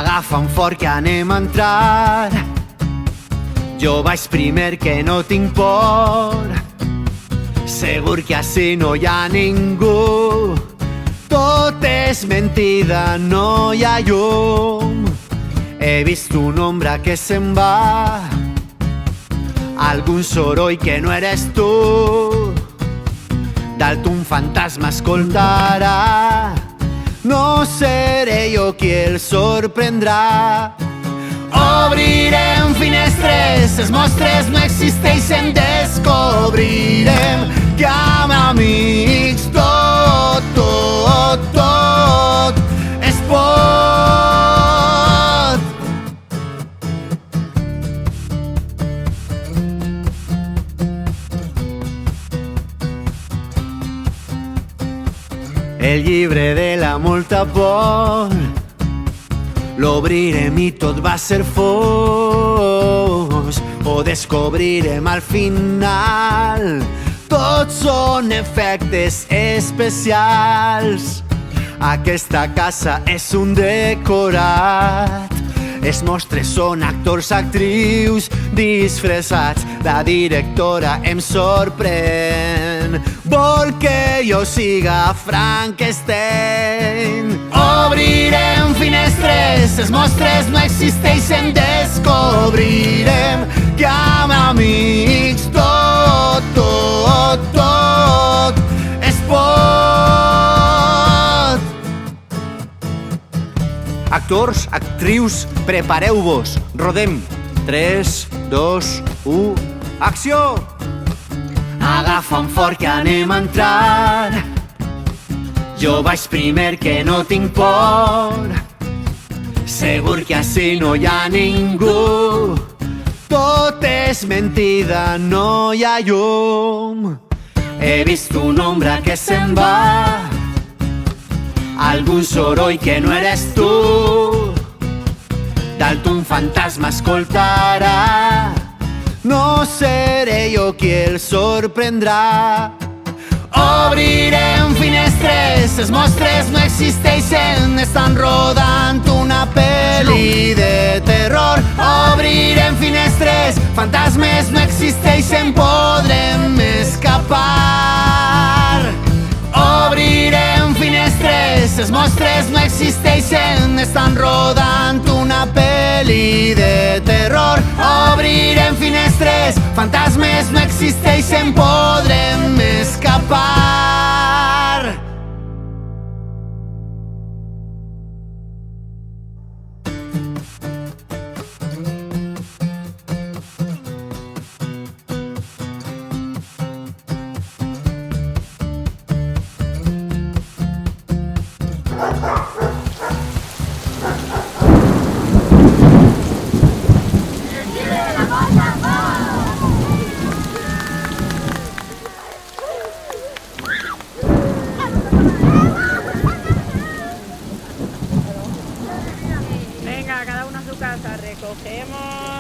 Agafa'm fort que anem a entrar. Jo vaig primer que no tinc por. Segur que ací no hi ha ningú. Tot és mentida, no hi ha llum. He vist una ombra que se'n va, algun soroll que no eres tu. Dalt un fantasma escoltarà. No seré jo qui el sorprendrà. Obrirem finestres, els mostres no existeixen. Descobrirem que amb amics tot, tot, tot es pot. El llibre de la molta por l'obrirem i tot va ser fos. Ho descobrirem al final. Tots són efectes especials. Aquesta casa és un decorat. Els mostres són actors, actrius disfressats. La directora em sorprèn. Vol que jo siga Frankenstein. Obrirem finestres, els mostres no existeixen. Descobrirem que amb amics tot, tot, tot es pot. Actors, actrius, prepareu-vos. Rodem. 3, 2, 1, acció! Agafa'm fort que anem a entrar. Jo vaig primer que no tinc por. Segur que ací no hi ha ningú. Tot és mentida, no hi ha llum. He vist una ombra que se'n va, algun soroll que no eres tu. Dalt un fantasma escoltarà. No seré jo qui el sorprendrà. Obrirem finestres, els mostres no existeixen. Estan rodant una pel·li de terror. Obrirem finestres, fantasmes no existeixen. Podrem escapar. Obrirem finestres, els mostres no existeixen. Estan rodant una pel·li de terror. Obrirem finestres, fantasmes no existeixen. Podrem escapar. Venga, cada uno a su casa, recogemos